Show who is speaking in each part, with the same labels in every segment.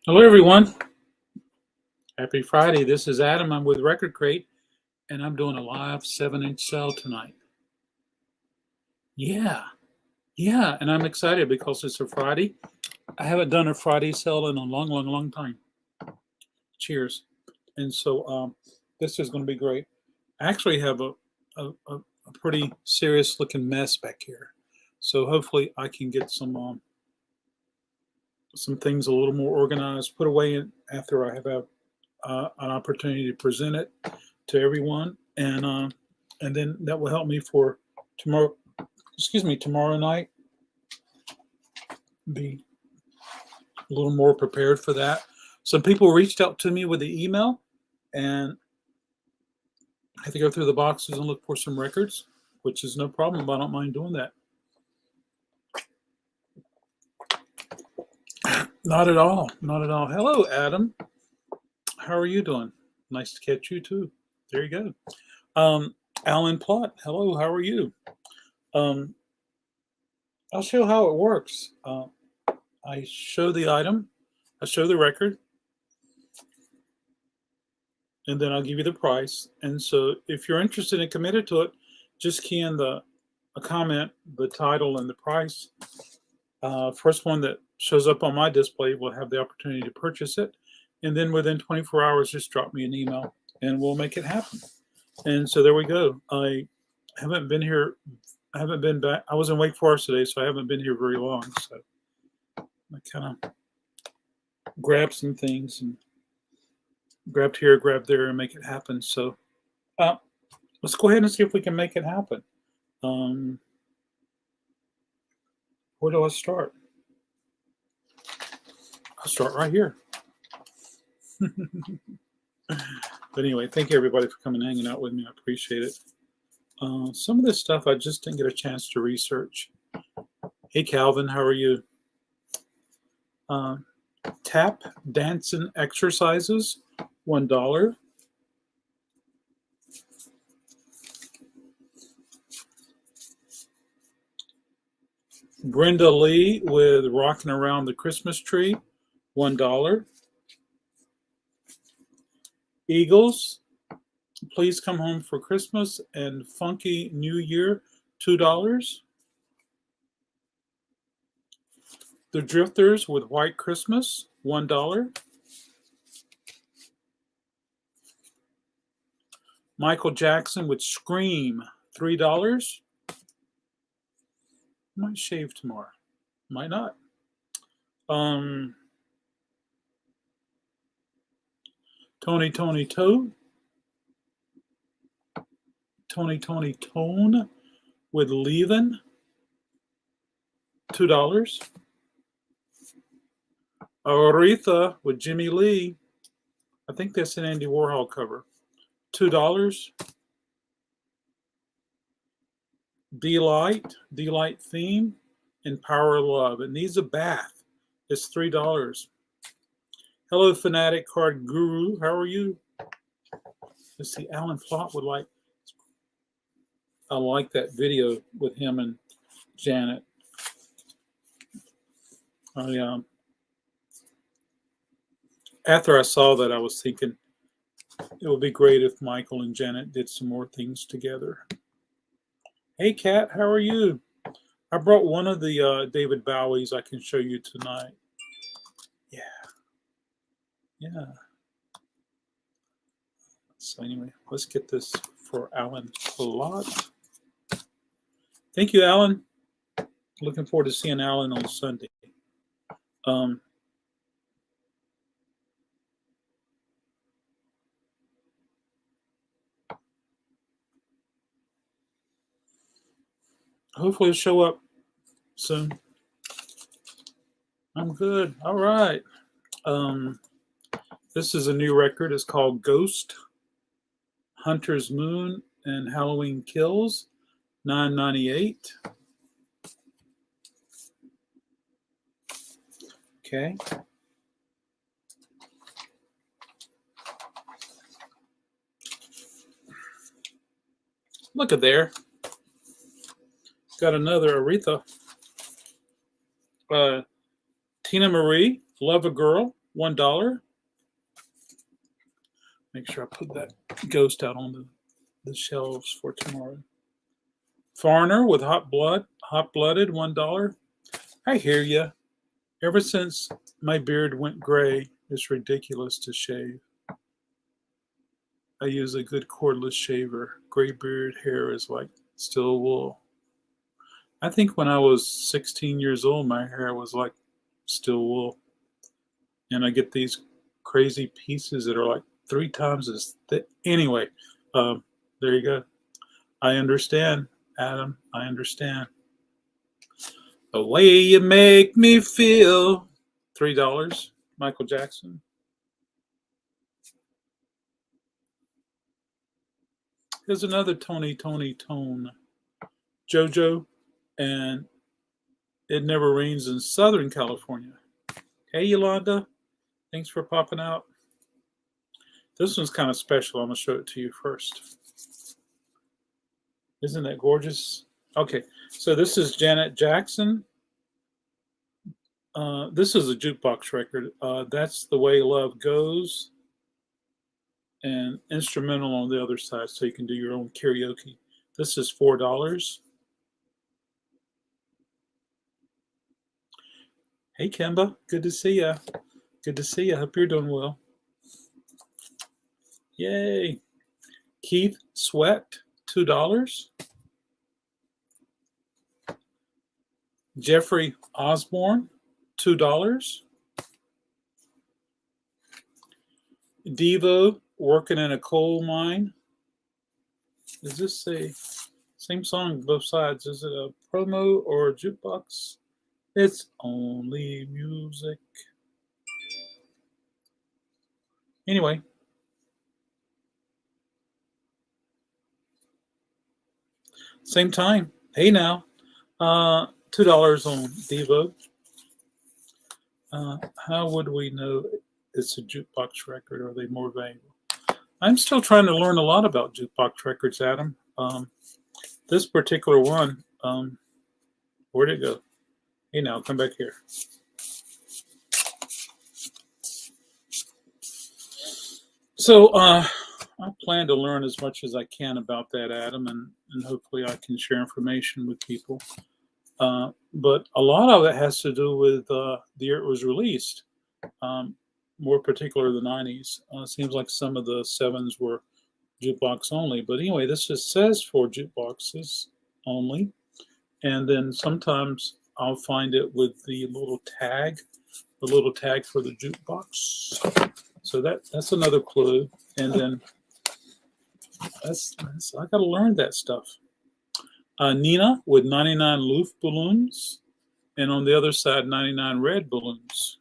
Speaker 1: Hello, everyone. Happy Friday. This is Adam. I'm with Record Crate, and I'm doing a live 7-inch sale tonight. Yeah, and I'm excited because it's a Friday. I haven't done a Friday sale in a long time. Cheers. And so this is going to be great. I actually have a pretty serious looking mess back here. So hopefully I can get some things a little more organized, put away after I have an opportunity to present it to everyone, and then that will help me for tomorrow. Tomorrow night. Be a little more prepared for that. Some people reached out to me with the email, and I had to go through the boxes and look for some records, which is no problem. I don't mind doing that. Not at all. Not at all. Hello, Adam. How are you doing? Nice to catch you too. There you go. Alan Plott. Hello. How are you? I'll show how it works. I show the item, I show the record, and then I'll give you the price. And so if you're interested and committed to it, just key in a comment, the title, and the price. First one that shows up on my display will have the opportunity to purchase it. And then within 24 hours, just drop me an email and we'll make it happen. And so there we go. I haven't been here. I haven't been back. I was in Wake Forest today, so I haven't been here very long. So I kind of grabbed some things and grabbed here, grabbed there, and make it happen. So let's go ahead and see if we can make it happen. Where do I start? I'll start right here. But anyway, thank you everybody for coming and hanging out with me. I appreciate it. Some of this stuff I just didn't get a chance to research. Hey, Calvin, how are you? Tap dancing exercises, $1. Brenda Lee with Rocking Around the Christmas Tree, $1. Eagles, Please Come Home for Christmas and Funky New Year, $2. The Drifters with White Christmas, $1. Michael Jackson with Scream, $3. Might shave tomorrow. Might not. Tony Tone with Leavin', $2. Aretha with Jimmy Lee. I think that's an Andy Warhol cover. $2. Delight Theme, and Power of Love. It needs a bath. It's $3. Hello, Fanatic Card Guru. How are you? Let's see. Alan Plott would like. I like that video with him and Janet. After I saw that, I was thinking it would be great if Michael and Janet did some more things together. Hey, Kat, how are you? I brought one of the David Bowies I can show you tonight. Yeah. So anyway, let's get this for Alan Plott. Thank you, Alan. Looking forward to seeing Alan on Sunday. Hopefully it'll show up soon. I'm good. All right. This is a new record. It's called Ghost, Hunter's Moon, and Halloween Kills, $9.98. Okay. Look at there. Got another Aretha. Tina Marie, Love a Girl, $1. Make sure I put that ghost out on the shelves for tomorrow. Foreigner with hot-blooded, $1. I hear you. Ever since my beard went gray, it's ridiculous to shave. I use a good cordless shaver. Gray beard hair is like still wool. I think when I was 16 years old, my hair was like still wool. And I get these crazy pieces that are like 3 times as thick. Anyway, there you go. I understand, Adam. I understand. The way you make me feel. $3. Michael Jackson. Here's another Tony Tone. JoJo and It Never Rains in Southern California. Hey, Yolanda. Thanks for popping out. This one's kind of special. I'm going to show it to you first. Isn't that gorgeous? Okay, so this is Janet Jackson. This is a jukebox record. That's The Way Love Goes. And instrumental on the other side, so you can do your own karaoke. This is $4. Hey, Kemba. Good to see ya. Good to see ya. Hope you're doing well. Yay. Keith Sweat, $2. Jeffrey Osborne, $2. Devo, Working in a Coal Mine. Is this a same song both sides? Is it a promo or a jukebox? It's only music. Anyway. Same time. Hey now. $2 on Devo. How would we know it's a jukebox record? Or are they more valuable? I'm still trying to learn a lot about jukebox records, Adam. This particular one, where'd it go? Hey, now, come back here. So I plan to learn as much as I can about that, Adam, and hopefully I can share information with people. But a lot of it has to do with the year it was released. More particular the 90s. Seems like some of the 7s were jukebox only. But anyway, this just says for jukeboxes only. And then sometimes I'll find it with the little tag for the jukebox. So that's another clue. And then that's I got to learn that stuff. Nina with 99 Loof balloons. And on the other side, 99 red balloons.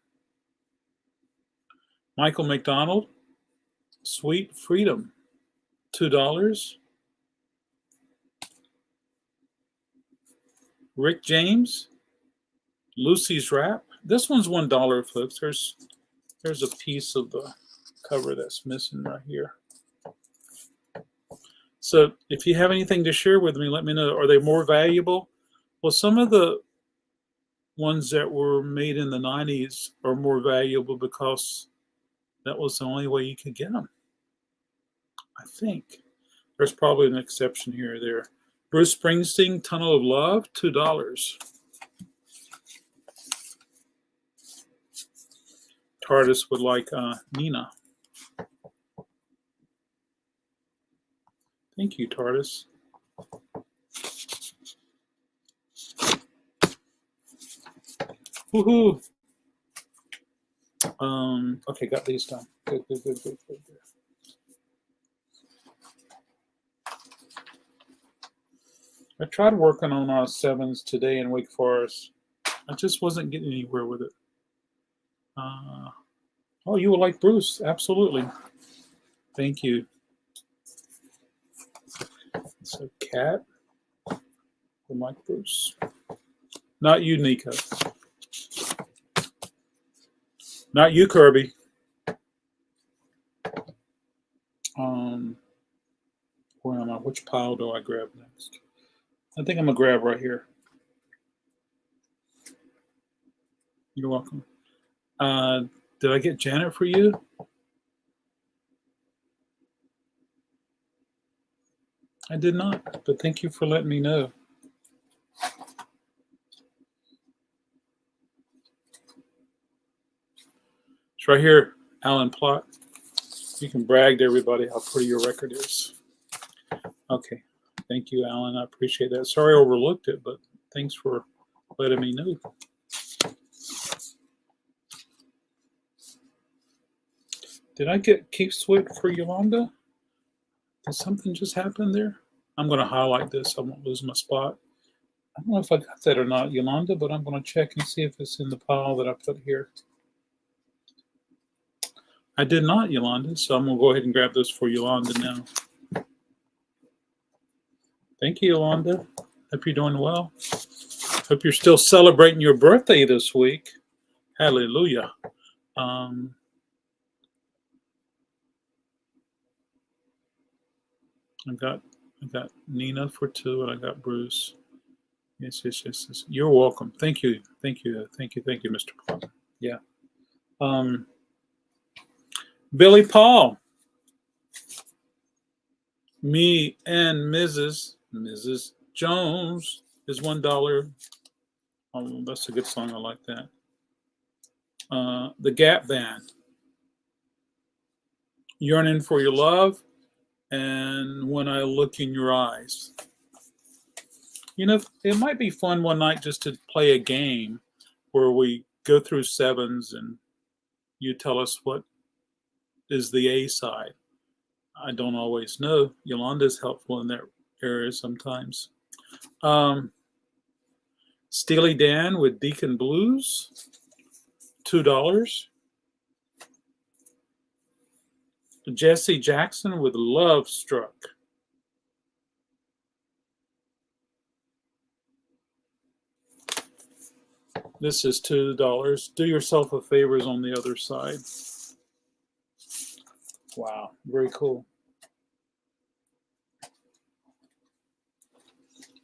Speaker 1: Michael McDonald, Sweet Freedom, $2. Rick James, Lucy's Rap. This one's $1, folks. There's a piece of the cover that's missing right here. So if you have anything to share with me, let me know. Are they more valuable? Well, some of the ones that were made in the 90s are more valuable because that was the only way you could get them. I think. There's probably an exception here or there. Bruce Springsteen, Tunnel of Love, $2. TARDIS would like Nina. Thank you, TARDIS. Woohoo! Okay, got these done. Good. I tried working on our 7s today in Wake Forest. I just wasn't getting anywhere with it. Oh, you will like Bruce. Absolutely. Thank you. So, Cat will like Bruce. Not you, Nico. Not you, Kirby. Where am I? Which pile do I grab next? I think I'm going to grab right here. You're welcome. Did I get Janet for you? I did not, but thank you for letting me know. It's right here, Alan Plot. You can brag to everybody how pretty your record is. Okay. Thank you, Alan. I appreciate that. Sorry I overlooked it, but thanks for letting me know. Did I get Keep Sweet for Yolanda? Did something just happen there? I'm going to highlight this. I won't lose my spot. I don't know if I got that or not, Yolanda, but I'm going to check and see if it's in the pile that I put here. I did not, Yolanda, so I'm going to go ahead and grab this for Yolanda now. Thank you, Yolanda. Hope you're doing well. Hope you're still celebrating your birthday this week. Hallelujah. I got Nina for 2, and I got Bruce. Yes. You're welcome. Thank you, Mr. Paul. Yeah. Billy Paul. Me and Mrs. Jones is $1. Oh, that's a good song. I like that. The Gap Band. Yearning for Your Love. And When I Look in Your Eyes. You know, it might be fun one night just to play a game where we go through 7s and you tell us what is the A side. I don't always know. Yolanda's helpful in that area sometimes. Steely Dan with Deacon Blues, $2. Jesse Jackson with Love Struck. This is $2. Do Yourself a Favor is on the other side. Wow, very cool.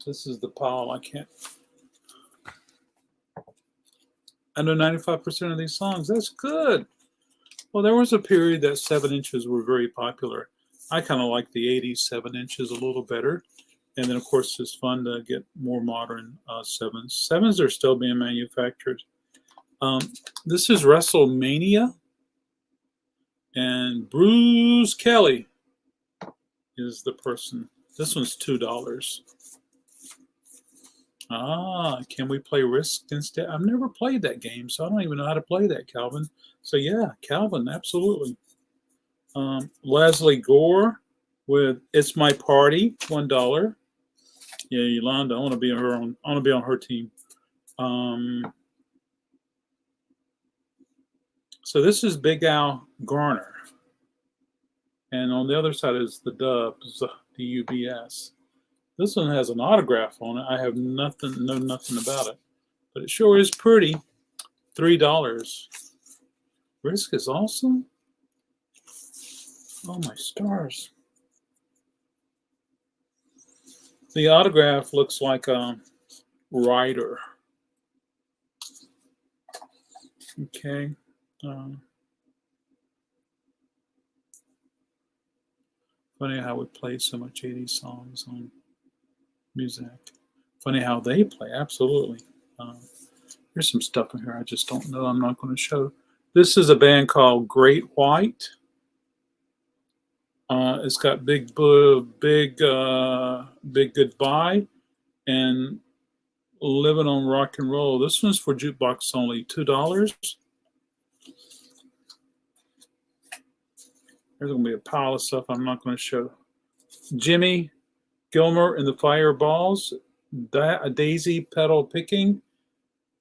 Speaker 1: This is the pile. I know 95% of these songs. That's good. Well, there was a period that 7 inches were very popular. I kind of like the 80s 7 inches a little better. And then, of course, it's fun to get more modern 7s. 7s are still being manufactured. This is WrestleMania. And Bruce Kelly is the person. This one's $2. Can we play Risk instead? I've never played that game, so I don't even know how to play that, Calvin. So yeah, Calvin, absolutely. Leslie Gore with It's My Party, $1. Yeah, Yolanda, I want to be on her team. So this is Big Al Garner. And on the other side is the Dubs, DUBS. This one has an autograph on it. I have know nothing about it. But it sure is pretty. $3. Risk is awesome. Oh, my stars. The autograph looks like a writer. Okay. Funny how we play so much 80s songs on music. Funny how they play, absolutely. There's some stuff in here I just don't know. I'm not going to show. This is a band called Great White. It's got Big Goodbye and Living on Rock and Roll. This one's for Jukebox Only, $2. There's going to be a pile of stuff I'm not going to show. Jimmy Gilmer and the Fireballs, Daisy Petal Picking,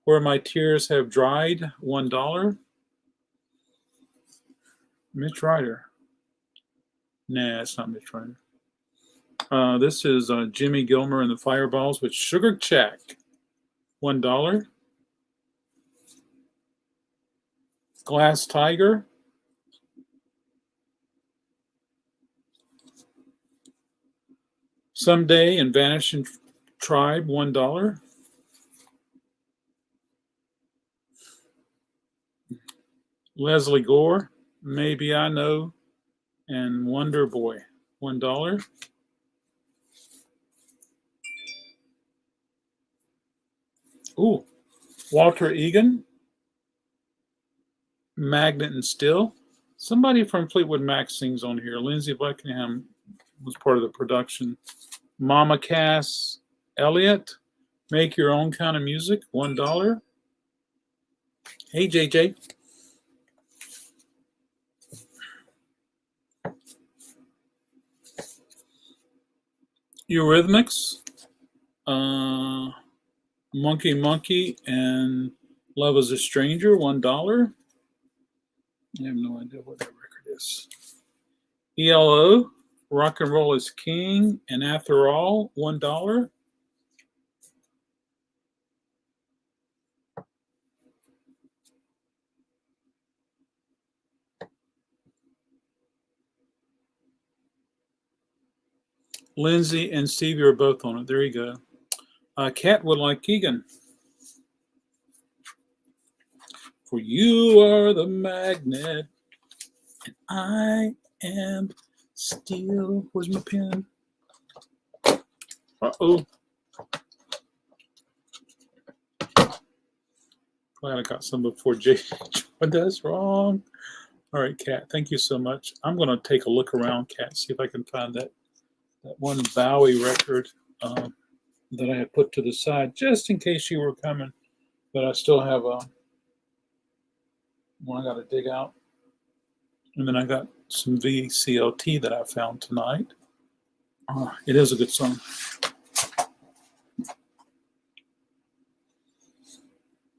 Speaker 1: Where My Tears Have Dried, $1. Mitch Ryder. Nah, it's not Mitch Ryder. This is Jimmy Gilmer and the Fireballs with Sugar Shack, $1. Glass Tiger. Someday and Vanishing Tribe, $1. Leslie Gore, Maybe I Know, and Wonder Boy, $1. Ooh, Walter Egan, Magnet and Still. Somebody from Fleetwood Mac sings on here. Lindsey Buckingham was part of the production. Mama Cass Elliott, Make Your Own Kind of Music, $1. Hey, JJ. Eurythmics, Monkey Monkey, and Love is a Stranger, $1. I have no idea what that record is. ELO, Rock and Roll is King, and After All, $1. Lindsay and Stevie are both on it. There you go. Kat would like Keegan. For you are the magnet, and I am steel. Where's my pen? Uh-oh. Glad I got some before Jay does. Wrong. All right, Kat, thank you so much. I'm going to take a look around, Kat, see if I can find that one Bowie record that I had put to the side, just in case you were coming. But I still have one I got to dig out. And then I got some VCLT that I found tonight. It is a good song.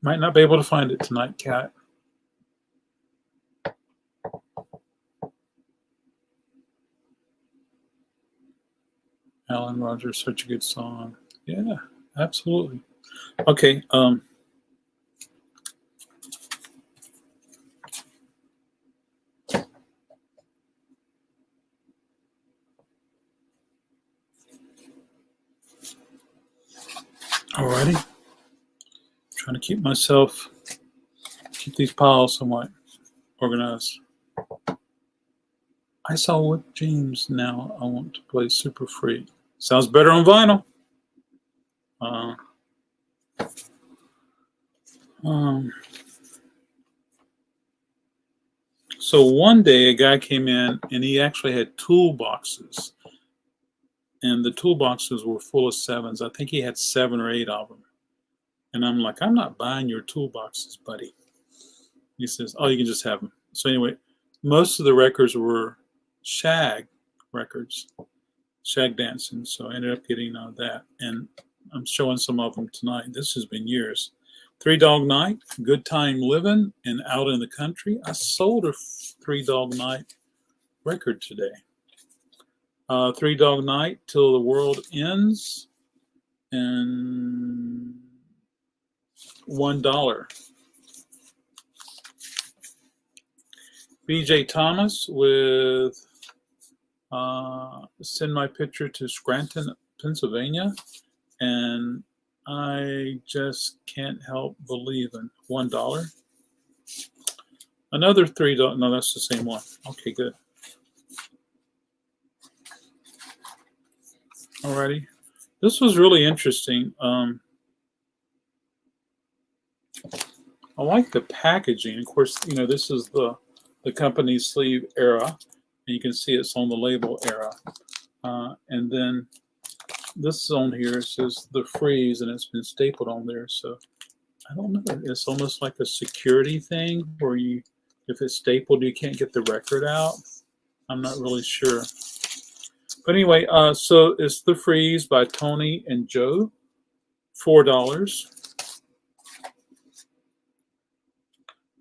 Speaker 1: Might not be able to find it tonight, Kat. Alan Rogers, such a good song. Yeah, absolutely. Okay. Alrighty. Trying to keep these piles somewhat organized. I saw what James now I want to play Super Free. Sounds better on vinyl. So one day a guy came in and he actually had toolboxes. And the toolboxes were full of sevens. I think he had 7 or 8 of them. And I'm like, I'm not buying your toolboxes, buddy. He says, oh, you can just have them. So anyway, most of the records were shag records, shag dancing. So I ended up getting that. And I'm showing some of them tonight. This has been years. Three Dog Night, Good Time Living, and Out in the Country. I sold a Three Dog Night record today. Three Dog Night, Till the World Ends, and $1. BJ Thomas with Send My Picture to Scranton, Pennsylvania, and I Just Can't Help Believing, $1. Another $3. No, that's the same one. Okay, good. Alrighty. This was really interesting. I like the packaging. Of course, this is the company sleeve era, and you can see it's on the label era. And then this on here says the freeze, and it's been stapled on there. So I don't know. It's almost like a security thing where if it's stapled, you can't get the record out. I'm not really sure. But anyway, so it's The Freeze by Tony and Joe, $4.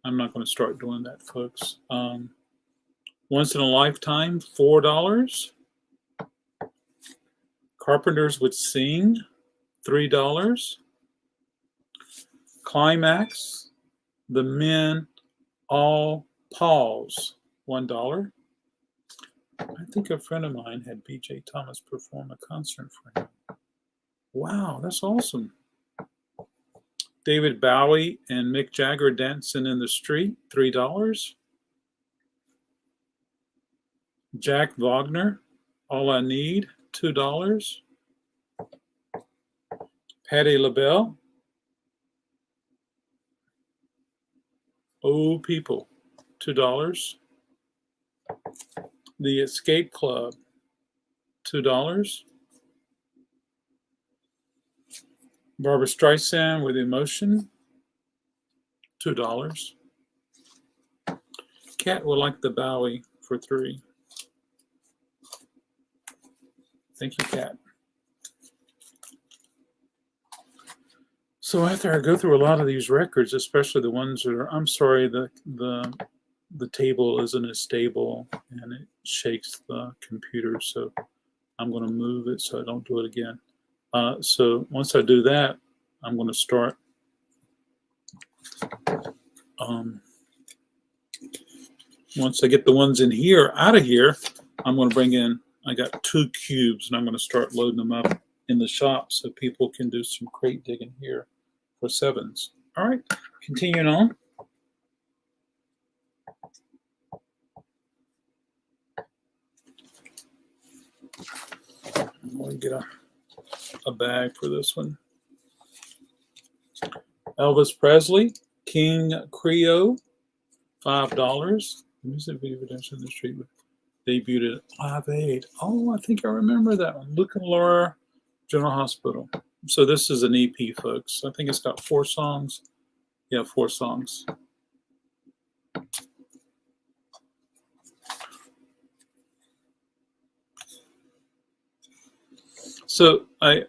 Speaker 1: I'm not going to start doing that, folks. Once in a Lifetime, $4. Carpenters Would Sing, $3. Climax, The Men All Pause, $1. I think a friend of mine had BJ Thomas perform a concert for him. Wow, that's awesome. David Bowie and Mick Jagger dancing in the street, $3. Jack Wagner, All I Need, $2. Patti LaBelle, Oh People, $2. The Escape Club, $2. Barbara Streisand with Emotion, $2. Cat will like the Bowie for $3. Thank you, Cat. So after I go through a lot of these records, especially the ones that are, I'm sorry, the table isn't as stable and it shakes the computer, so I'm going to move it so I don't do it again. So once I do that, I'm going to start. Once I get the ones in here out of here, I'm going to bring in, I got 2 cubes, and I'm going to start loading them up in the shop so people can do some crate digging here for 7s. All right, continuing on. I'm going to get a bag for this one. Elvis Presley, King Creole, $5. Music video dancing in the street debuted at Live Aid. Oh, I think I remember that one. Luke and Laura, General Hospital. So this is an EP, folks. I think it's got 4 songs. Yeah, 4 songs. So I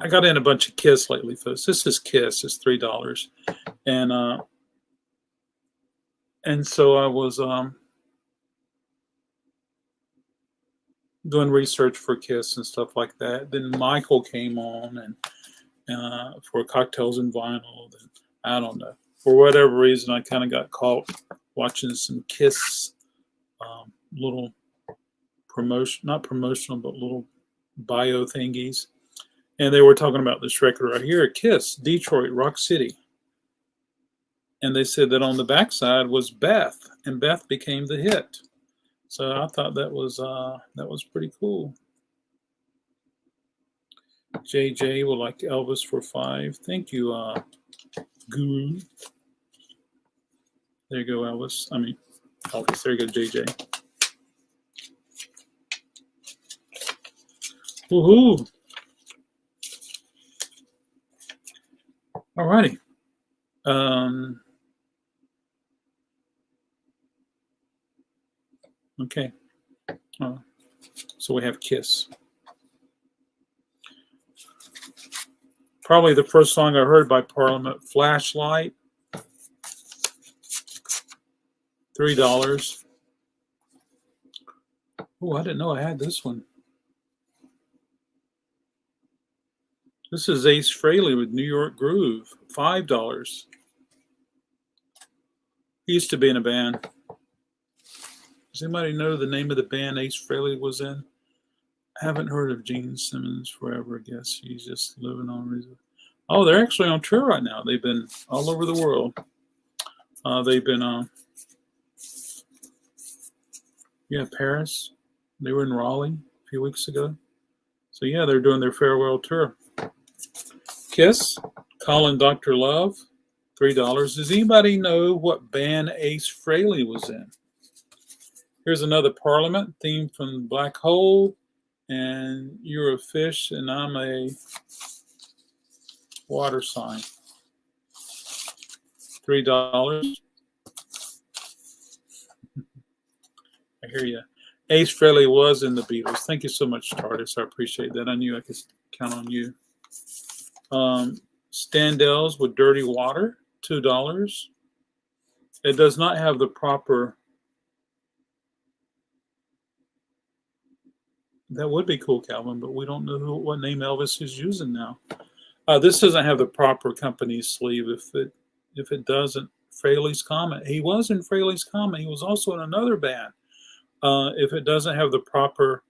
Speaker 1: got in a bunch of Kiss lately, folks. This is Kiss. It's $3, and so I was doing research for Kiss and stuff like that. Then Michael came on and for Cocktails and Vinyl. And I don't know, for whatever reason, I kind of got caught watching some Kiss little not promotional, but little bio thingies. And they were talking about this record right here, Kiss, Detroit, Rock City. And they said that on the backside was Beth, and Beth became the hit. So I thought that was pretty cool. JJ will like Elvis for $5. Thank you, Guru. There you go, Elvis. I mean, Elvis. There you go, JJ. Woohoo! All righty. Okay. So we have Kiss. Probably the first song I heard by Parliament, Flashlight. $3. Oh, I didn't know I had this one. This is Ace Frehley with New York Groove, $5. He used to be in a band. Does anybody know the name of the band Ace Frehley was in? I haven't heard of Gene Simmons forever, I guess. He's just living on reason. Oh, they're actually on tour right now. They've been all over the world. They've been, Paris. They were in Raleigh a few weeks ago. So, yeah, they're doing their farewell tour. Kiss, Calling Dr. Love, $3. Does anybody know what band Ace Frehley was in? Here's another Parliament theme from Black Hole. And you're a fish and I'm a water sign. $3. I hear you. Ace Frehley was in the Beatles. Thank you so much, TARDIS. I appreciate that. I knew I could count on you. Standells with Dirty Water, $2. It does not have the proper. That would be cool, Calvin, but we don't know what name Elvis is using now. This doesn't have the proper company sleeve. If it doesn't, Frehley's Comet. He was in Frehley's Comet. He was also in another band. If it doesn't have the proper,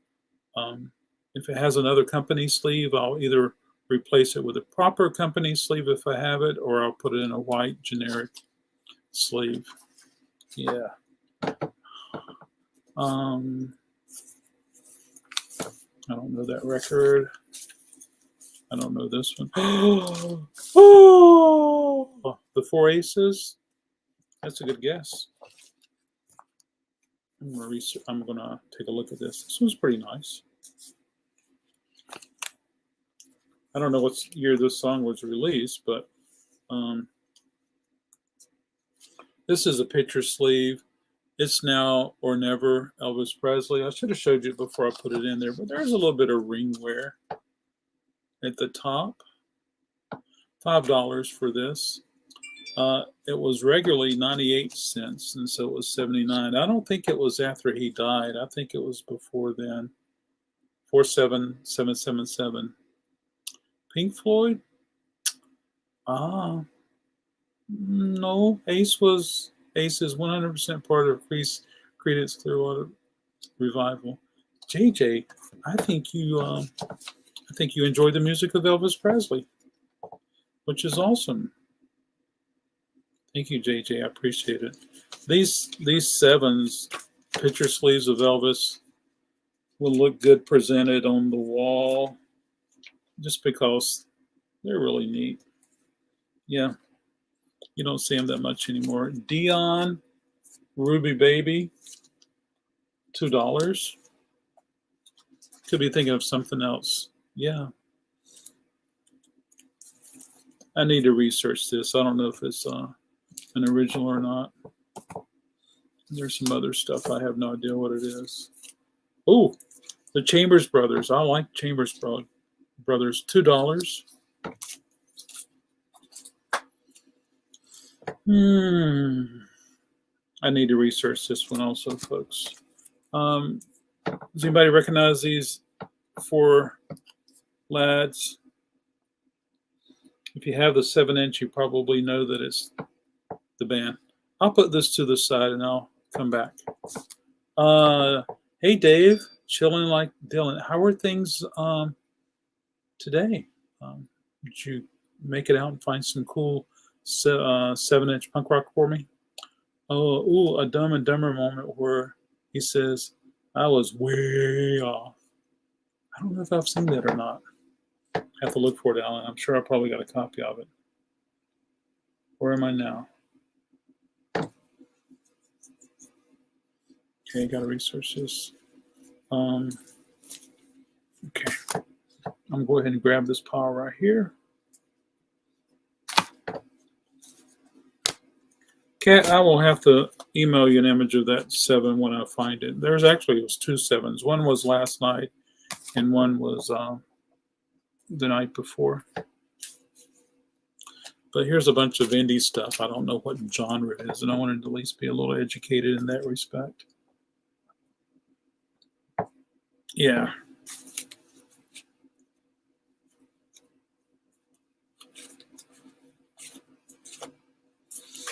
Speaker 1: if it has another company sleeve, I'll either replace it with a proper company sleeve if I have it, or I'll put it in a white generic sleeve. Yeah. I don't know that record. I don't know this one. Oh, the Four Aces. That's a good guess. I'm gonna take a look at this. This one's pretty nice. I don't know what year this song was released, but this is a picture sleeve. It's Now or Never, Elvis Presley. I should have showed you before I put it in there, but there's a little bit of ring wear at the top. $5 for this. It was regularly 98 cents, and so it was 79. I don't think it was after he died. I think it was before then. 47777. Pink Floyd? No. Ace is 100% part of Creedence Clearwater Revival. JJ, I think you enjoyed the music of Elvis Presley, which is awesome. Thank you, JJ. I appreciate it. These sevens, picture sleeves of Elvis, will look good presented on the wall, just because they're really neat. Yeah, you don't see them that much anymore. Dion, Ruby Baby, $2. Could be thinking of something else. Yeah. I need to research this. I don't know if it's an original or not. There's some other stuff. I have no idea what it is. Oh, the Chambers Brothers. I like Chambers Brothers. $2. I need to research this one also, folks. Does anybody recognize these four lads? If you have the 7-inch, you probably know that it's the band. I'll put this to the side and I'll come back. Hey, Dave, chilling like Dylan. How are things today? Did you make it out and find some cool 7-inch punk rock for me? Oh, a Dumb and Dumber moment where he says, I was way off. I don't know if I've seen that or not. I have to look for it, Alan. I'm sure I probably got a copy of it. Where am I now? Okay, got to research this. Okay. I'm going to go ahead and grab this pile right here. Kat, I will have to email you an image of that 7 when I find it. It was 2 7s. One was last night and one was the night before. But here's a bunch of indie stuff. I don't know what genre it is, and I wanted to at least be a little educated in that respect. Yeah.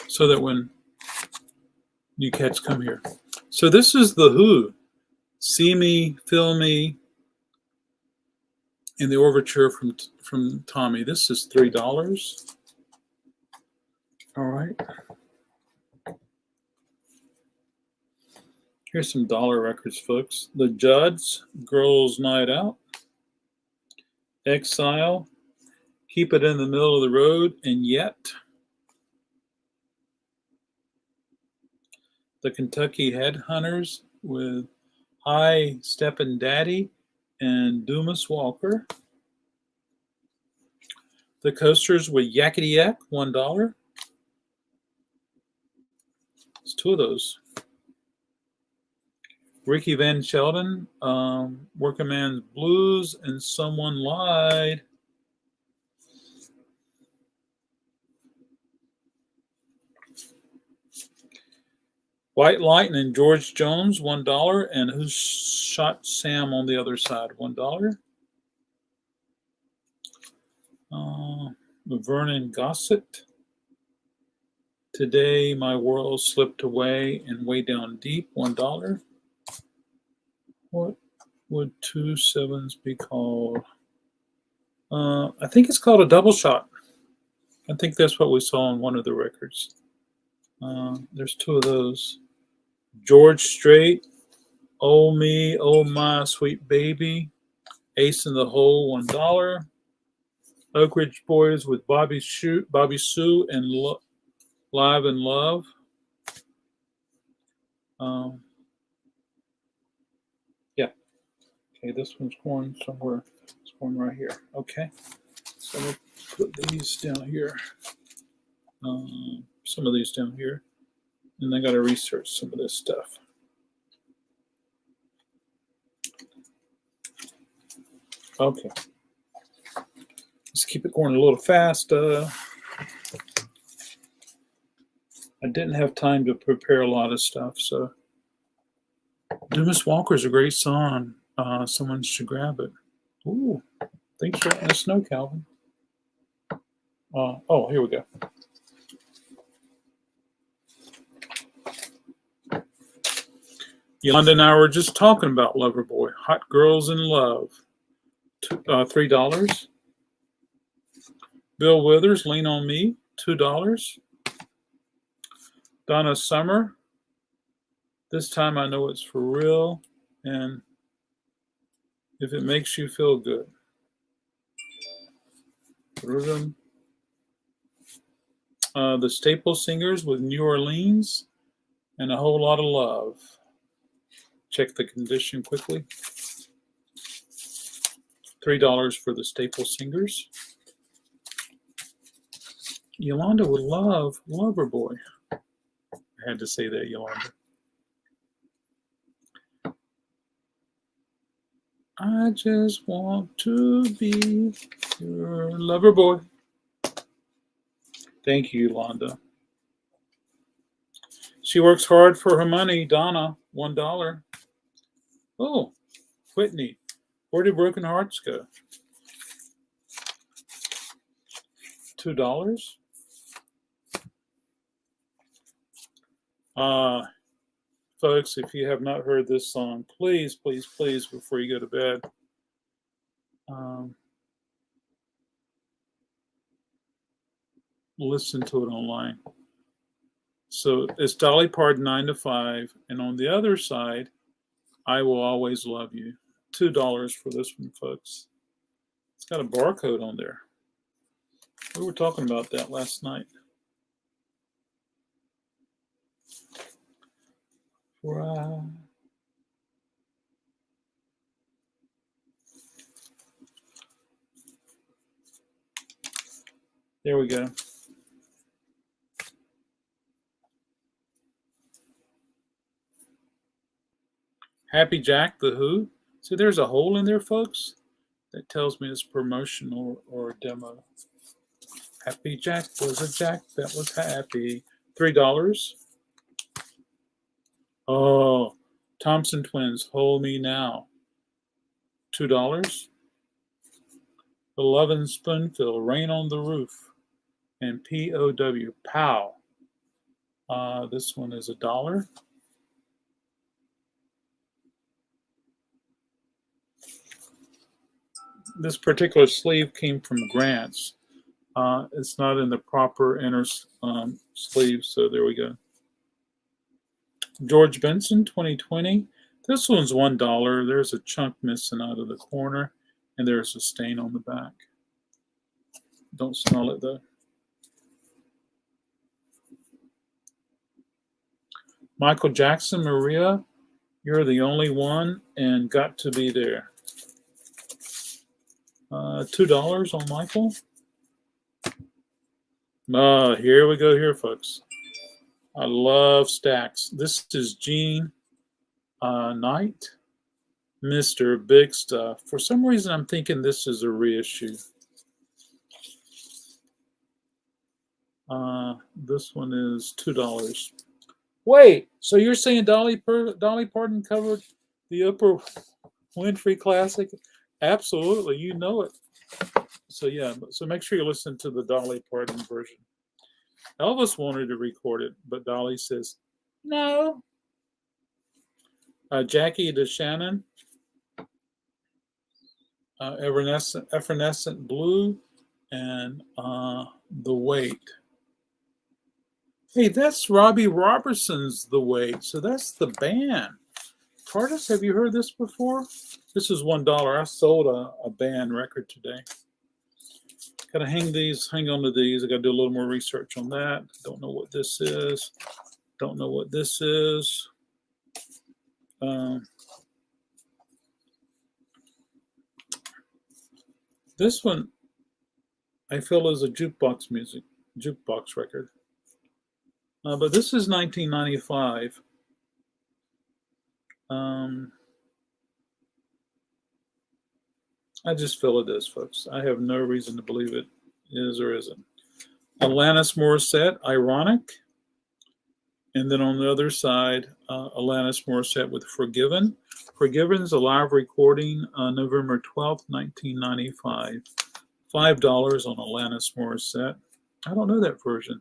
Speaker 1: So that when new cats come here. So this is the Who. See Me, Feel Me, in the overture from Tommy. This is $3. All right. Here's some dollar records, folks. The Judds, Girls Night Out, Exile, Keep It in the Middle of the Road, and Yet. The Kentucky Headhunters with Hi Steppin' Daddy and Dumas Walker. The Coasters with Yakety Yak, $1. It's 2 of those. Ricky Van Sheldon, Working Man's Blues, and Someone Lied. White Lightning and George Jones, $1. And Who Shot Sam on the Other Side, $1. Vernon Gossett. Today My World Slipped Away and Way Down Deep, $1. What would 2 7s be called? I think it's called a double shot. I think that's what we saw on one of the records. There's two of those. George Strait, Oh Me, Oh My Sweet Baby, Ace in the Hole, $1. Oak Ridge Boys with Bobby Sue, and Live in Love. Yeah. Okay, this one's going somewhere. It's going right here. Okay. So I'm going to put these down here. Some of these down here. And I got to research some of this stuff. Okay. Let's keep it going a little fast. I didn't have time to prepare a lot of stuff, so Dumas Walker's a great song. Someone should grab it. Ooh, thanks for letting us know, Calvin. Oh, here we go. Yolanda and I were just talking about Loverboy. Hot Girls in Love. $3. Bill Withers, Lean on Me. $2. Donna Summer. This Time I Know It's For Real. And If It Makes You Feel Good. Rhythm. The Staple Singers with New Orleans. And A Whole Lot of Love. Check the condition quickly. $3 for the Staple Singers. Yolanda would love Loverboy. I had to say that, Yolanda. I just want to be your Loverboy. Thank you, Yolanda. She works hard for her money. Donna, $1. Oh, Whitney. Where did Broken Hearts go? $2. Folks, if you have not heard this song, please, please, please, before you go to bed, listen to it online. So it's Dolly Parton, 9 to 5, and on the other side, I Will Always Love You. $2 for this one, folks. It's got a barcode on there. We were talking about that last night. Right. There we go. Happy Jack, The Who. See, there's a hole in there, folks. That tells me it's promotional or demo. Happy Jack was a Jack that was happy. $3. Oh, Thompson Twins, Hold Me Now. $2. The Love and Spoonful, Rain on the Roof. And POW, Pow. This one is $1. This particular sleeve came from Grant's. It's not in the proper inner sleeve, so there we go. George Benson, 2020. This one's $1. There's a chunk missing out of the corner, and there's a stain on the back. Don't smell it, though. Michael Jackson, Maria, You're the Only One, and Got to Be There. $2 on Michael. Here we go here, folks. I love stacks. This is Gene Knight, Mr. Big Stuff. For some reason, I'm thinking this is a reissue. This one is $2. Wait, so you're saying Dolly Parton covered the Oprah Winfrey Classic? Absolutely, you know it. So yeah, so make sure you listen to the Dolly Parton version. Elvis wanted to record it, but Dolly says no. Jackie DeShannon, Evanescent Blue, and The Wait. Hey, that's Robbie Robertson's The Wait. So that's the band. Tardis, have you heard this before? This is $1. I sold a band record today. Gotta hang on to these. I gotta do a little more research on that. Don't know what this is. Don't know what this is. This one I feel is a jukebox record. But this is 1995. I just feel it is, folks. I have no reason to believe it is or isn't. Alanis Morissette, Ironic. And then on the other side, Alanis Morissette with Forgiven. Forgiven is a live recording November 12th, 1995. $5 on Alanis Morissette. I don't know that version.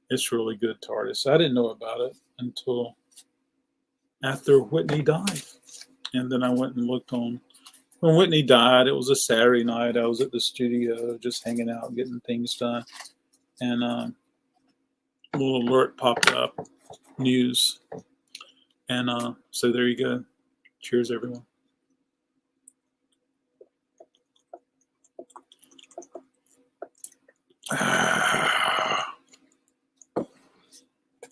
Speaker 1: It's really good, Tardis. I didn't know about it until after Whitney died. And then I went and looked on. When Whitney died, it was a Saturday night. I was at the studio just hanging out, getting things done. And a little alert popped up, news. And so there you go. Cheers, everyone.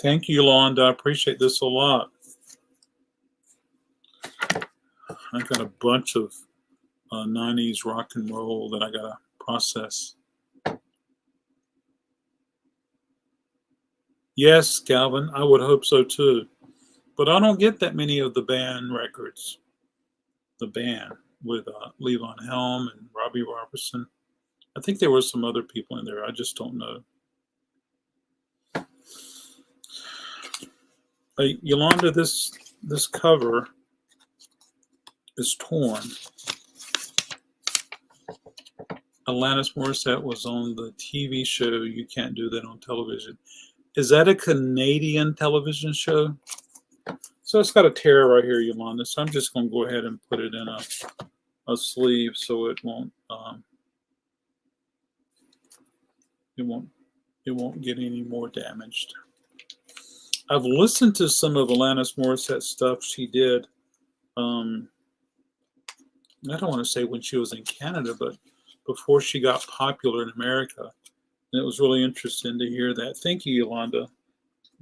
Speaker 1: Thank you, Yolanda. I appreciate this a lot. I got a bunch of 90s rock and roll that I got to process. Yes, Calvin, I would hope so too. But I don't get that many of the band records. The band with Levon Helm and Robbie Robertson. I think there were some other people in there. I just don't know. Yolanda, this cover is torn. Alanis Morissette was on the TV show You Can't Do That on Television. Is that a Canadian television show? So it's got a tear right here, Yolanda. So I'm just going to go ahead and put it in a sleeve so it won't get any more damaged. I've listened to some of Alanis Morissette stuff she did. I don't want to say when she was in Canada, but before she got popular in America. And it was really interesting to hear that. Thank you, Yolanda,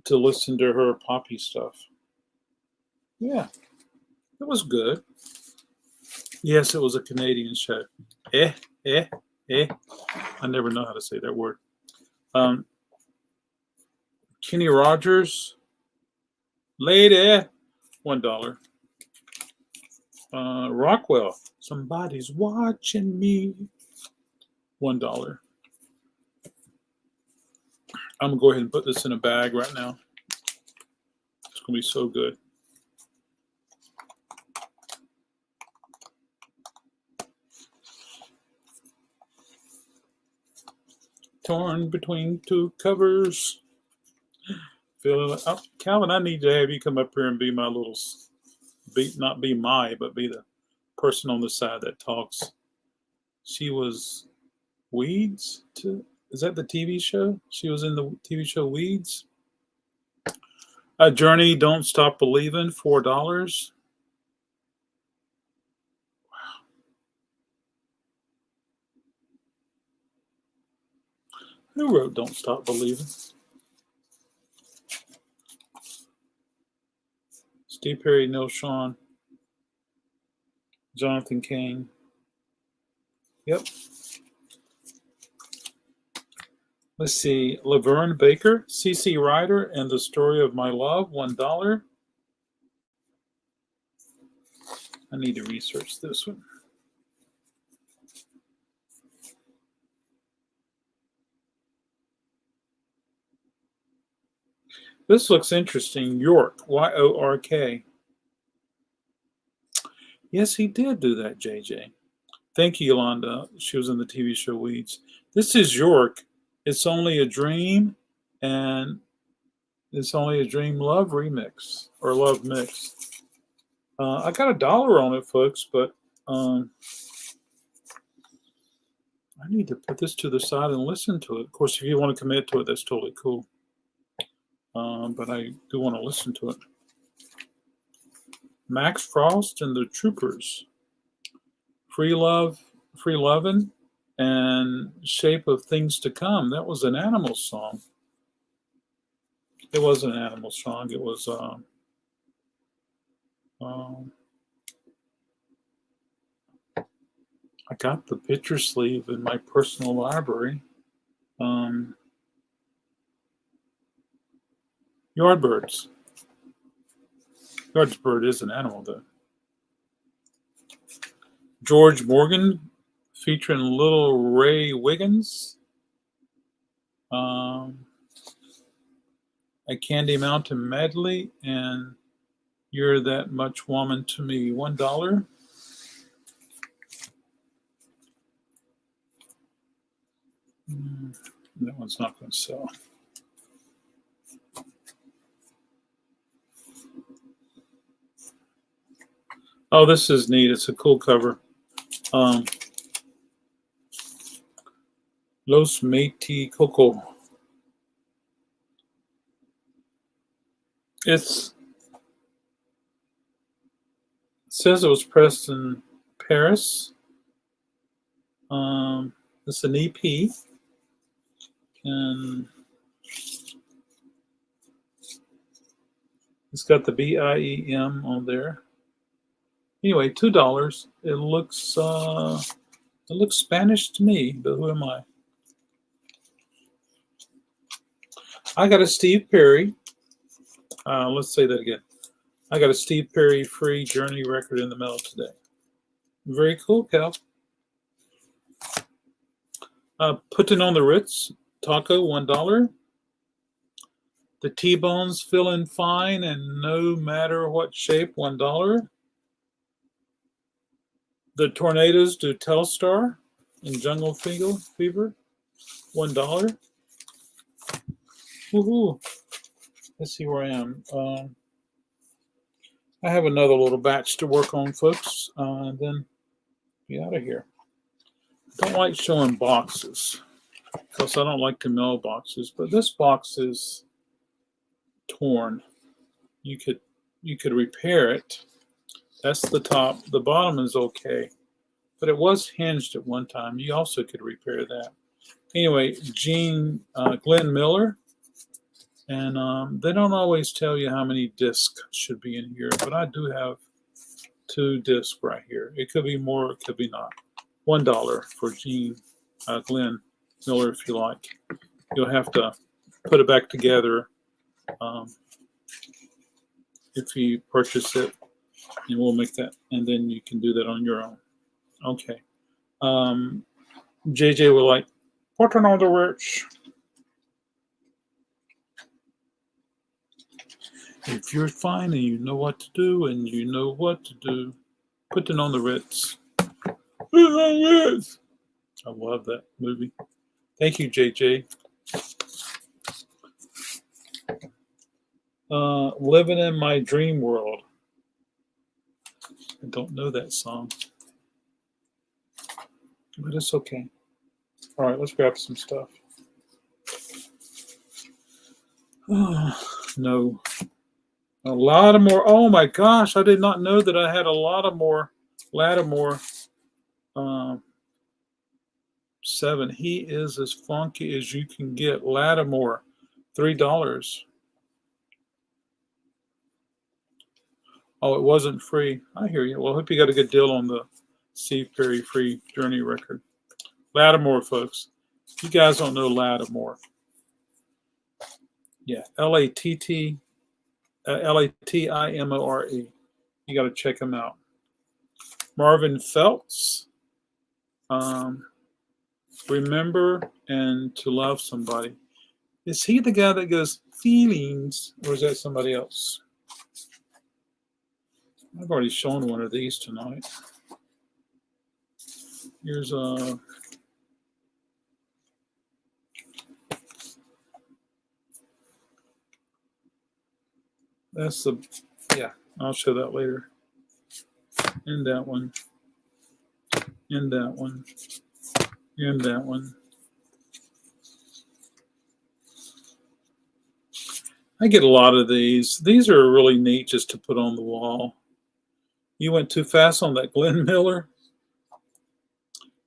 Speaker 1: to listen to her poppy stuff. Yeah, it was good. Yes, it was a Canadian show. I never know how to say that word. Kenny Rogers, lady, $1. Rockwell, somebody's watching me, $1. I'm gonna go ahead and put this in a bag right now. It's gonna be so good. Torn between two covers. Feeling like, oh, Calvin, I need to have you come up here and be my little, not be but be the person on the side that talks. She was Weeds too. Is that the TV show? She was in the TV show Weeds. Journey, Don't Stop Believing, $4. Wow. Who wrote Don't Stop Believing? Steve Perry, Neil Sean, Jonathan Cain. Yep. Let's see. Laverne Baker, C.C. Ryder, and The Story of My Love, $1. I need to research this one. This looks interesting. York, Y-O-R-K. Yes, he did do that, JJ. Thank you, Yolanda. She was in the TV show Weeds. This is York. It's Only a Dream, and It's Only a Dream Love remix, or Love mix. I got $1 on it, folks, but I need to put this to the side and listen to it. Of course, if you want to commit to it, that's totally cool. But I do want to listen to it. Max Frost and the Troopers. Free Lovin', and Shape of Things to Come. That was an Animal song. It wasn't an Animal song. It was I got the picture sleeve in my personal library. Yardbirds. Yardbird is an animal, though. George Morgan featuring Little Ray Wiggins. A Candy Mountain medley and You're That Much Woman to Me. $1. That one's not going to sell. Oh, this is neat. It's a cool cover. Los Métis Coco. It says it was pressed in Paris. It's an EP. And it's got the BIEM on there. Anyway, $2. It looks Spanish to me, but who am I? I got a Steve Perry. Let's say that again. I got a Steve Perry free Journey record in the mail today. Very cool, Cal. Putting on the Ritz taco, $1. The T-Bones Feeling Fine and No Matter What Shape, $1. The Tornadoes do Telstar and Jungle Fever, $1. Woohoo! Let's see where I am. I have another little batch to work on, folks, and then be out of here. I don't like showing boxes because I don't like to mail boxes, but this box is torn. You could repair it. That's the top. The bottom is okay, but it was hinged at one time. You also could repair that. Anyway, Glenn Miller, and they don't always tell you how many discs should be in here, but I do have 2 discs right here. It could be more, it could be not. $1 for Glenn Miller if you like. You'll have to put it back together if you purchase it, and we'll make that, and then you can do that on your own. Okay. JJ will like, putting on the Rich. If you're fine and you know what to do and you know what to do, putting on the Ritz. I love that movie. Thank you, JJ. Living in My Dream World. I don't know that song, but it's okay. All right, let's grab some stuff. Oh, no. A lot of more. Oh my gosh, I did not know that I had a lot of more Lattimore 7. He is as funky as you can get. Lattimore, $3. Oh, it wasn't free. I hear you. Well, I hope you got a good deal on the Steve Perry free Journey record. Lattimore, folks. You guys don't know Lattimore. Yeah, Lattimore. You got to check him out. Marvin Feltz. Remember and to Love Somebody. Is he the guy that goes feelings, or is that somebody else? I've already shown one of these tonight. Here's that's the, yeah, I'll show that later. And that one. And that one. And that one. I get a lot of these. These are really neat just to put on the wall. You went too fast on that Glenn Miller.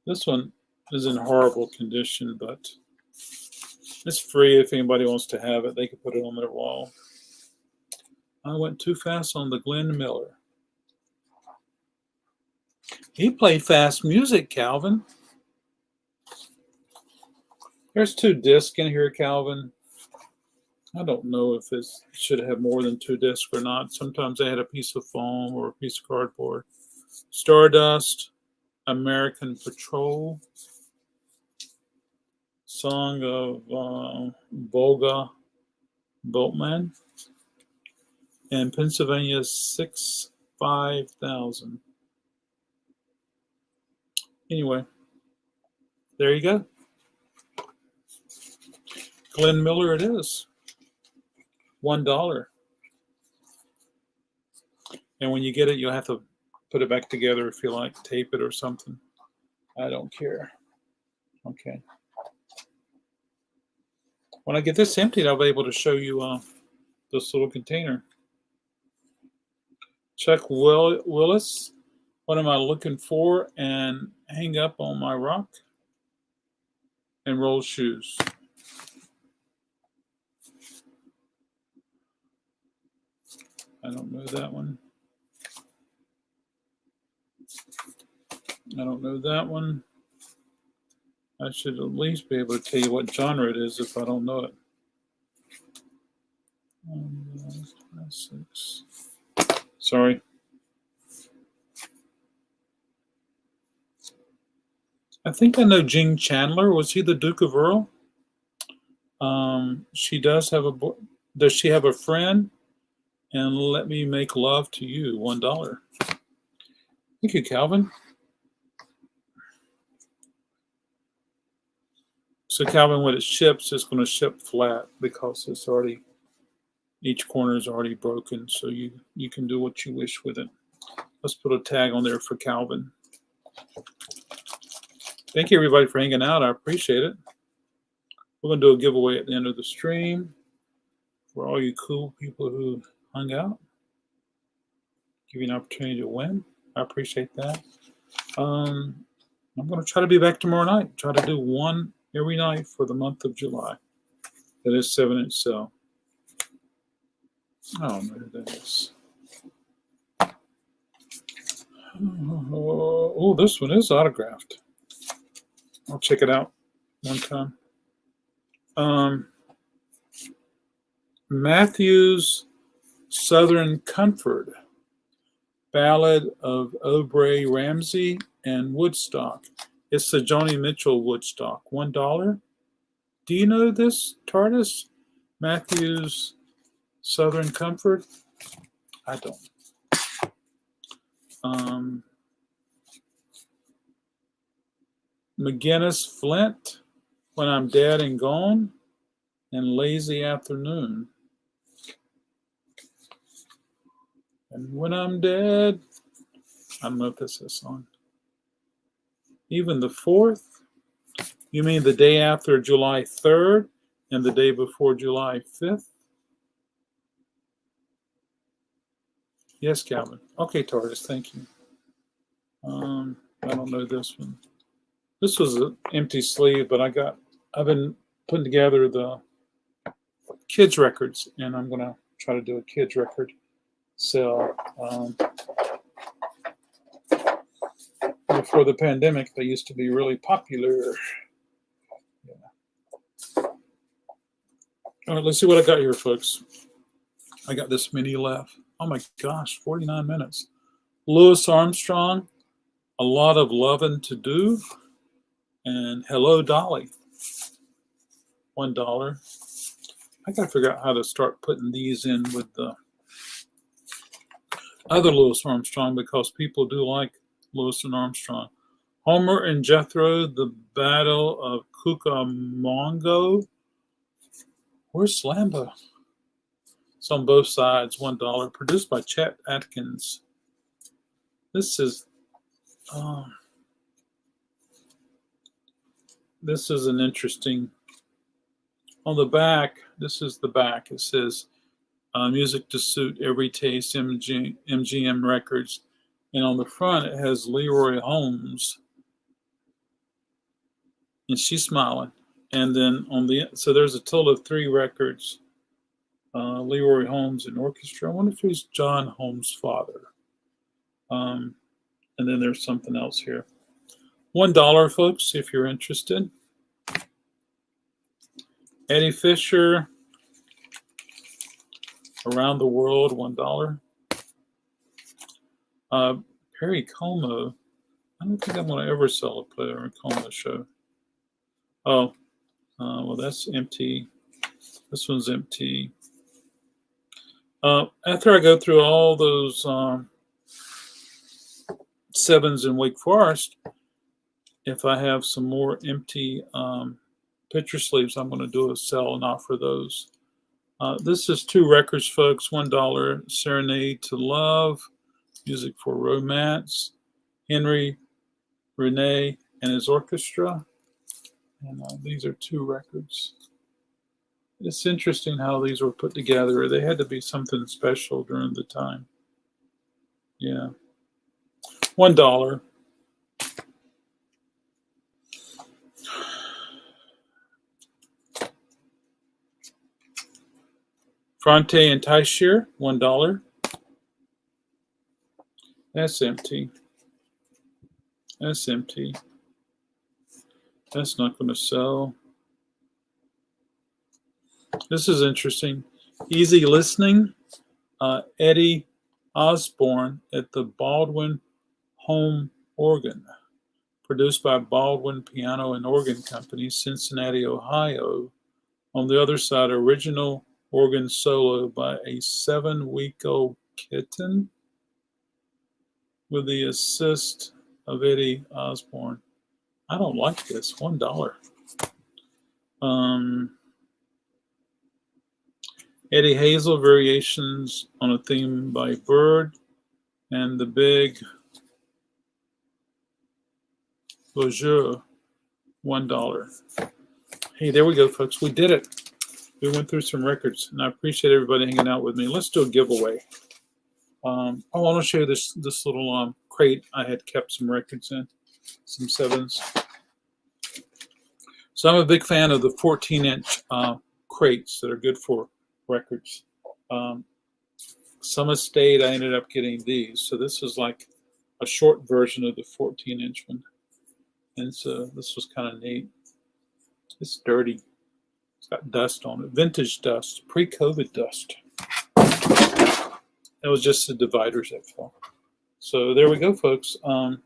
Speaker 1: This one is in horrible condition, but it's free. If anybody wants to have it, they can put it on their wall. I went too fast on the Glenn Miller. He played fast music, Calvin. There's 2 discs in here, Calvin. I don't know if it should have more than 2 discs or not. Sometimes they had a piece of foam or a piece of cardboard. Stardust, American Patrol, Song of Volga Boatman, and Pennsylvania 65000. Anyway, there you go. Glenn Miller it is. $1. And when you get it, you'll have to put it back together if you like, tape it or something. I don't care. Okay. When I get this emptied, I'll be able to show you this little container. Chuck Willis, what am I looking for? And hang up on my rock and roll shoes. I don't know that one. I don't know that one. I should at least be able to tell you what genre it is if I don't know it. 6. Sorry. I think I know Gene Chandler. Was he the Duke of Earl? She does have a. Does she have a friend? And let me make love to you. $1. Thank you, Calvin. So Calvin, when it ships, it's going to ship flat because it's already, each corner is already broken. So you can do what you wish with it. Let's put a tag on there for Calvin. Thank you, everybody, for hanging out. I appreciate it. We're going to do a giveaway at the end of the stream for all you cool people who hung out. Give you an opportunity to win. I appreciate that. I'm going to try to be back tomorrow night. Try to do one every night for the month of July. That is 7-inch cell. I don't know who that is. Oh, this one is autographed. I'll check it out one time. Matthew's Southern Comfort, Ballad of Aubrey Ramsey and Woodstock. It's the Joni Mitchell Woodstock. $1. Do you know this, TARDIS? Matthew's Southern Comfort? I don't. McGinnis Flint, When I'm Dead and Gone, and Lazy Afternoon. And when I'm dead, I don't know if that's a song. Even the 4th? You mean the day after July 3rd and the day before July 5th? Yes, Calvin. Okay, TARDIS, thank you. I don't know this one. This was an empty sleeve, but I've been putting together the kids records, and I'm going to try to do a kids record sell. Before the pandemic, they used to be really popular. Yeah. All right, let's see what I got here, folks. I got this many left. Oh my gosh, 49 minutes. Louis Armstrong, A Lot of Lovin' to Do, and Hello Dolly, $1. I got to figure out how to start putting these in with the other Louis Armstrong because people do like Louis and Armstrong. Homer and Jethro, The Battle of Cucamonga. Where's Slambo? It's on both sides, $1. Produced by Chet Atkins. This is this is an interesting. On the back, this is the back. It says music to suit every taste, MGM Records. And on the front, it has Leroy Holmes. And she's smiling. And then so there's a total of 3 records. Leroy Holmes and orchestra. I wonder if he's John Holmes' father. And then there's something else here. $1, folks, if you're interested. Eddie Fisher, Around the World, $1. Perry Como, I don't think I'm going to ever sell a Perry Como show. Oh, well, that's empty. This one's empty. After I go through all those 7s in Wake Forest, if I have some more empty picture sleeves, I'm going to do a sell and offer those. This is 2 records, folks. $1, Serenade to Love, Music for Romance, Henry Renee and his orchestra. And these are 2 records. It's interesting how these were put together. They had to be something special during the time. Yeah. $1. Fronte and Teicher, $1. That's empty. That's empty. That's not going to sell. This is interesting. Easy Listening, Eddie Osborne at the Baldwin Home Organ. Produced by Baldwin Piano and Organ Company, Cincinnati, Ohio. On the other side, original organ solo by a 7-week-old kitten with the assist of Eddie Osborne. I don't like this. $1. Eddie Hazel, Variations on a Theme by Bird, and the Big Bonjour, $1. Hey, there we go, folks. We did it. We went through some records, and I appreciate everybody hanging out with me. Let's do a giveaway. I want to show you this little crate I had kept some records in, some 7s. So I'm a big fan of the 14-inch crates that are good for records. Some estate, I ended up getting these. So this is like a short version of the 14-inch one. And so this was kind of neat. It's dirty. It's got dust on it. Vintage dust. Pre-COVID dust. It was just the dividers that fell. So there we go, folks. I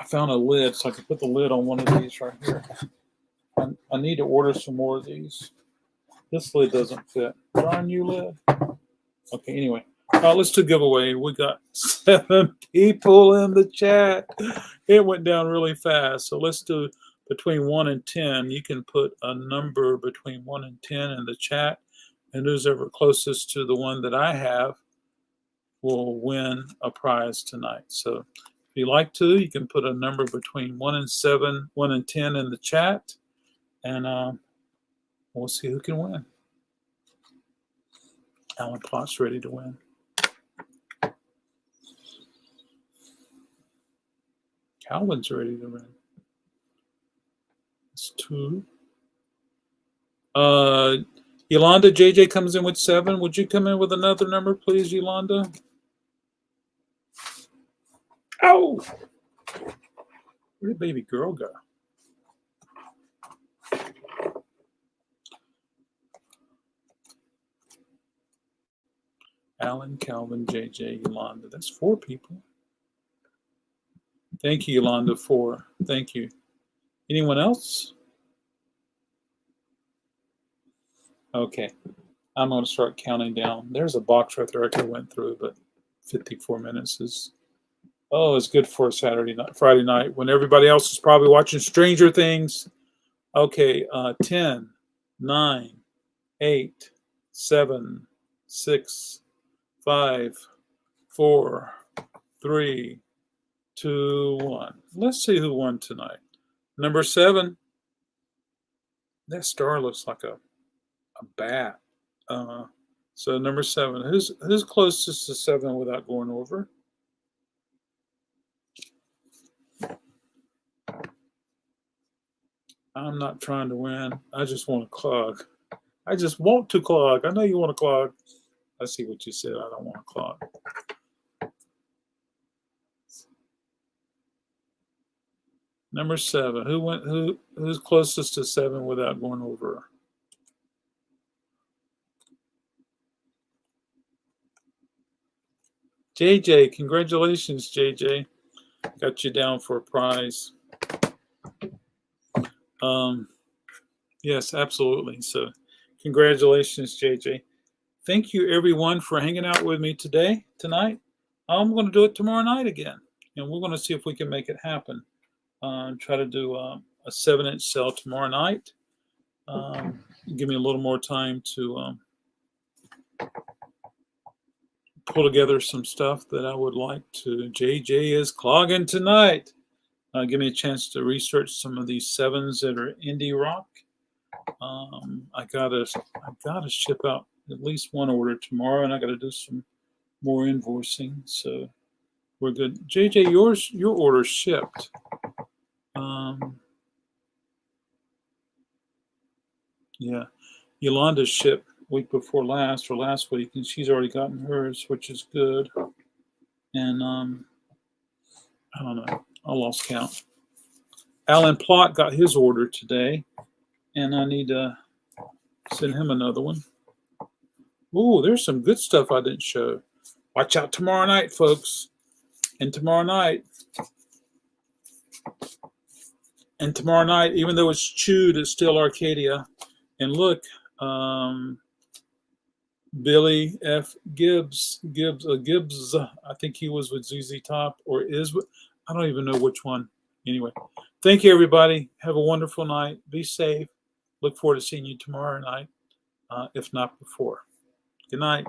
Speaker 1: found a lid, so I could put the lid on one of these right here. I need to order some more of these. This lid doesn't fit. Darn you, lid. Okay, anyway. Let's do giveaway. We got 7 people in the chat. It went down really fast. So let's do between 1 and 10. You can put a number between 1 and 10 in the chat. And who's ever closest to the one that I have will win a prize tonight. So if you like to, you can put a number between 1 and 7, 1 and 10 in the chat. And we'll see who can win. Alan Klopp's ready to win. Calvin's ready to win. It's 2. Yolanda, JJ comes in with 7. Would you come in with another number, please, Yolanda? Oh! Where did baby girl go? Alan, Calvin, JJ, Yolanda. That's 4 people. Thank you, Yolanda, 4. Thank you. Anyone else? Okay. I'm going to start counting down. There's a box right there I could have went through, but 54 minutes is, it's good for a Friday night when everybody else is probably watching Stranger Things. Okay, 10, 9, 8, 7, 6, 5, 4, 3, 2, 1. Let's see who won tonight. Number 7. That star looks like a bat. So number 7. Who's closest to 7 without going over? I'm not trying to win. I just want to clog. I just want to clog. I know you want to clog. I see what you said. I don't want to clog. Number 7. Who's closest to 7 without going over? JJ, congratulations, JJ. Got you down for a prize. Yes, absolutely. So congratulations, JJ. Thank you, everyone, for hanging out with me tonight. I'm going to do it tomorrow night again, and we're going to see if we can make it happen. Try to do a 7-inch cell tomorrow night. Give me a little more time to pull together some stuff that I would like to. JJ is clogging tonight. Give me a chance to research some of these 7s that are indie rock. I gotta ship out at least one order tomorrow, and I gotta do some more invoicing. So we're good. JJ, your order's shipped. Yeah, Yolanda shipped week before last or last week, and she's already gotten hers, which is good. And I don't know, I lost count. Alan Plott got his order today, and I need to send him another one. Ooh, there's some good stuff I didn't show. Watch out tomorrow night, folks. And tomorrow night, even though it's chewed, it's still Arcadia. And look, Billy F. Gibbs, I think he was with ZZ Top, or is with, I don't even know which one. Anyway, thank you, everybody. Have a wonderful night. Be safe. Look forward to seeing you tomorrow night, if not before. Good night.